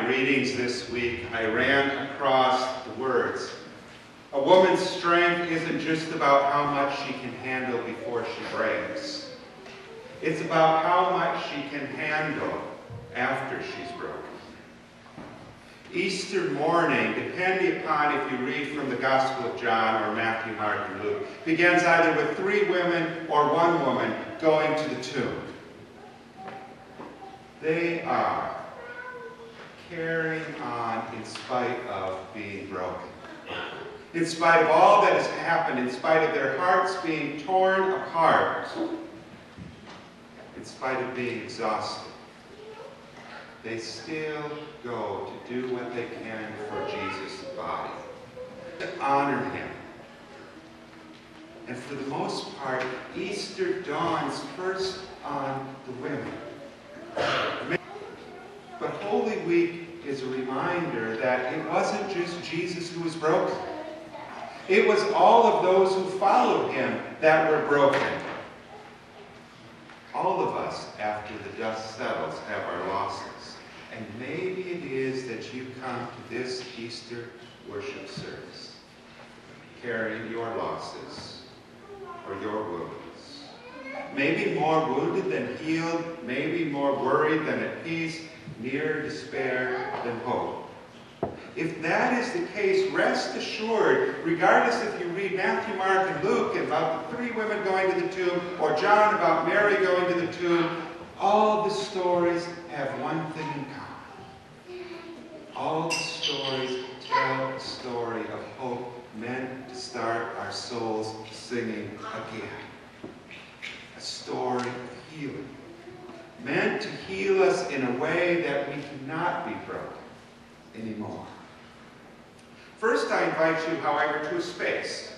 my readings this week, I ran across the words, "A woman's strength isn't just about how much she can handle before she breaks. It's about how much she can handle after she's broken." Easter morning, depending upon if you read from the Gospel of John or Matthew, Mark, and Luke, begins either with 3 women or 1 woman going to the tomb. They are carrying on in spite of being broken. In spite of all that has happened, in spite of their hearts being torn apart, in spite of being exhausted, they still go to do what they can for Jesus' body, to honor him. And for the most part, Easter dawns first on the women. But Holy Week is a reminder that it wasn't just Jesus who was broken. It was all of those who followed him that were broken. All of us, after the dust settles, have our losses. And maybe it is that you come to this Easter worship service carrying your losses or your wounds. Maybe more wounded than healed, maybe more worried than at peace, nearer despair than hope. If that is the case, rest assured, regardless if you read Matthew, Mark, and Luke about the 3 women going to the tomb, or John about Mary going to the tomb, all the stories have one thing in common. All the stories tell a story of hope meant to start our souls singing again. A story of healing, meant to heal us in a way that we cannot be broken anymore. First, I invite you, however, to a space.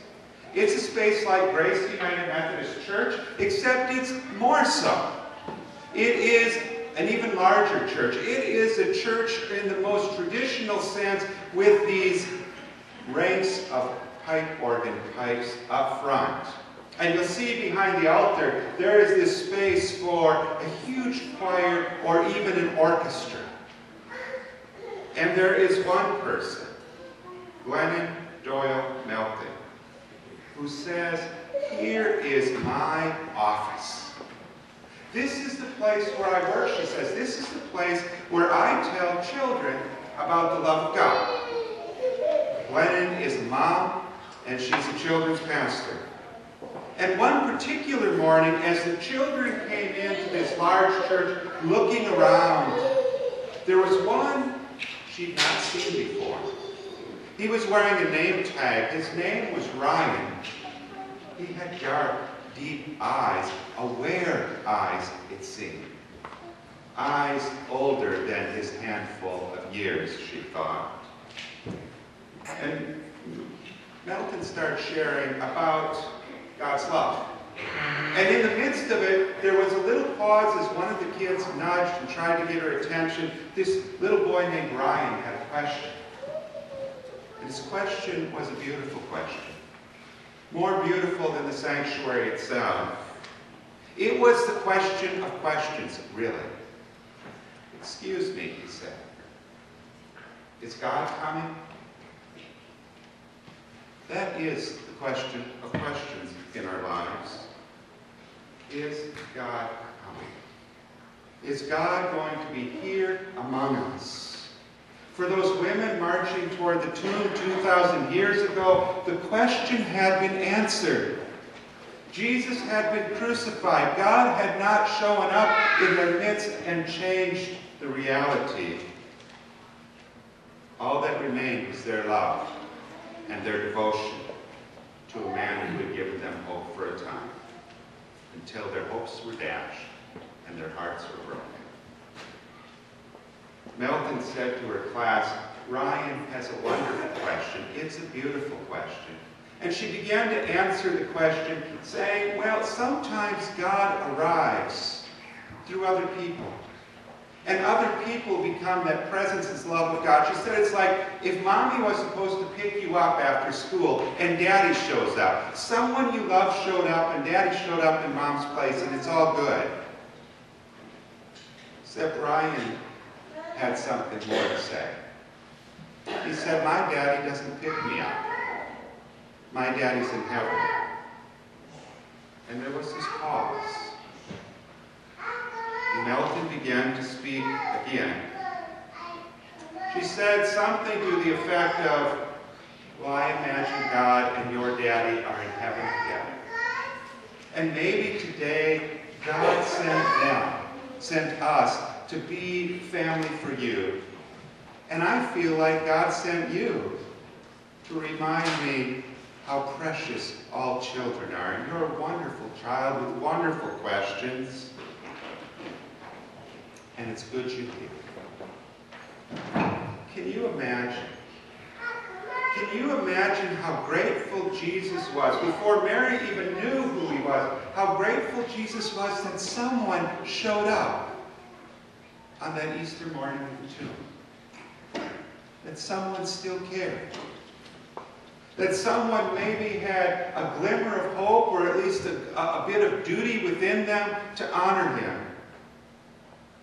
It's a space like Grace United Methodist Church, except it's more so. It is an even larger church. It is a church in the most traditional sense with these ranks of pipe organ pipes up front. And you'll see behind the altar, there is this space for a huge choir or even an orchestra. And there is one person, Glennon Doyle Melton, who says, "Here is my office. This is the place where I work," she says. "This is the place where I tell children about the love of God." Glennon is a mom, and she's a children's pastor. And one particular morning, as the children came into this large church looking around, there was one she'd not seen before. He was wearing a name tag. His name was Ryan. He had dark, deep eyes, aware eyes, it seemed. Eyes older than his handful of years, she thought. And Melton started sharing about God's love. And in the midst of it, there was a little pause as one of the kids nudged and tried to get her attention. This little boy named Ryan had a question. And his question was a beautiful question. More beautiful than the sanctuary itself. It was the question of questions, really. "Excuse me," he said. "Is God coming?" That is the question of questions in our lives. Is God coming? Is God going to be here among us? For those women marching toward the tomb 2,000 years ago, the question had been answered. Jesus had been crucified. God had not shown up in their midst and changed the reality. All that remained was their love and their devotion to a man who had given them hope for a time, until their hopes were dashed and their hearts were broken. Melton said to her class, "Ryan has a wonderful question. It's a beautiful question." And she began to answer the question saying, well, sometimes God arrives through other people. And other people become that presence and love of God. She said it's like if mommy was supposed to pick you up after school and daddy shows up. Someone you love showed up and daddy showed up in mom's place and it's all good. Except Ryan had something more to say. He said, my daddy doesn't pick me up. My daddy's in heaven. And there was this pause. Melton began to speak again. She said something to the effect of, well, I imagine God and your daddy are in heaven together. And maybe today God sent us to be family for you. And I feel like God sent you to remind me how precious all children are. And you're a wonderful child with wonderful questions. And it's good you're here. Can you imagine? Can you imagine how grateful Jesus was, before Mary even knew who he was, how grateful Jesus was that someone showed up on that Easter morning in the tomb? That someone still cared. That someone maybe had a glimmer of hope, or at least a bit of duty within them to honor him.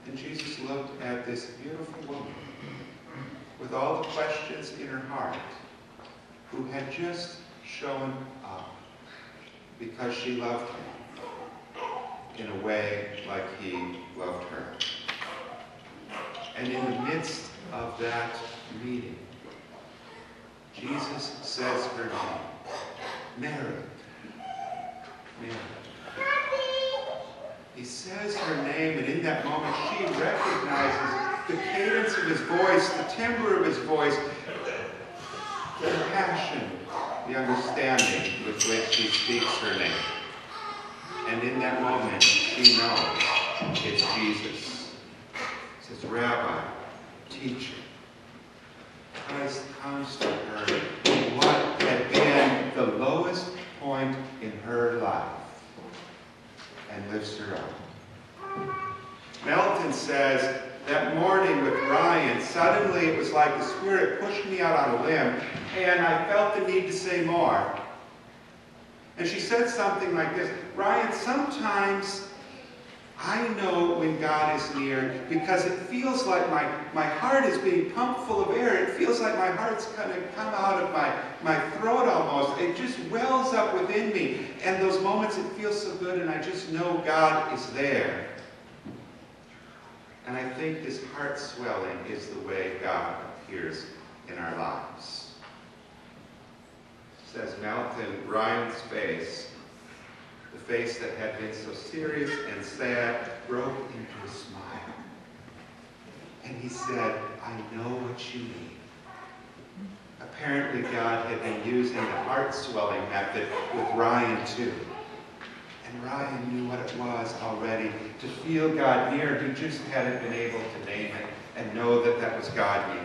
And Jesus looked at this beautiful woman with all the questions in her heart, who had just shown up because she loved him in a way like he loved her. And in the midst of that meeting, Jesus says her name, Mary. Mary. He says her name, and in that moment she recognizes the cadence of his voice, the timbre of his voice, the passion, the understanding with which he speaks her name. And in that moment, she knows it's Jesus. She says, Rabbi, teacher. Christ comes to her in what had been the lowest point in her life and lifts her up. Melton says, that morning with Ryan, suddenly it was like the Spirit pushed me out on a limb, and I felt the need to say more. And she said something like this, Ryan, sometimes I know when God is near because it feels like my heart is being pumped full of air. It feels like my heart's going to come out of my throat almost. It just wells up within me. And those moments it feels so good, and I just know God is there. And I think this heart swelling is the way God appears in our lives. Says Melton, Ryan's face, the face that had been so serious and sad, broke into a smile. And he said, I know what you need. Apparently God had been using the heart swelling method with Ryan too. And Ryan knew what it was already to feel God near. He just hadn't been able to name it and know that that was God near.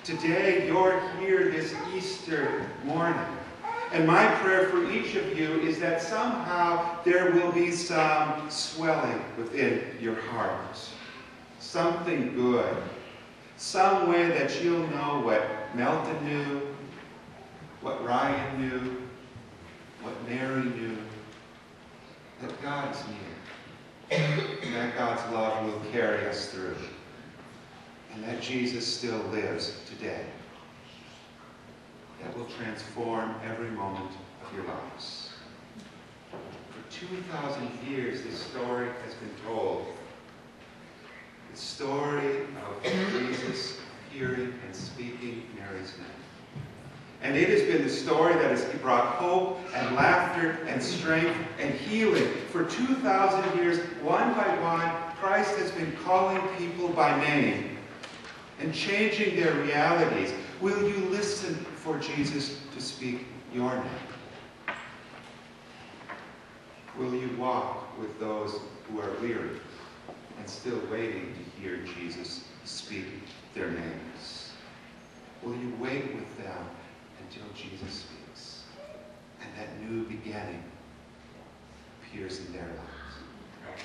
Today, you're here this Easter morning. And my prayer for each of you is that somehow there will be some swelling within your heart. Something good. Some way that you'll know what Melton knew, what Ryan knew, what Mary knew. That God's near, and that God's love will carry us through, and that Jesus still lives today. That will transform every moment of your lives. For 2,000 years, this story has been told. The story of Jesus hearing and speaking Mary's name. And it has been the story that has brought hope and laughter and strength and healing. For 2,000 years, one by one, Christ has been calling people by name and changing their realities. Will you listen for Jesus to speak your name? Will you walk with those who are weary and still waiting to hear Jesus speak their names? Will you wait with them until Jesus speaks and that new beginning appears in their lives?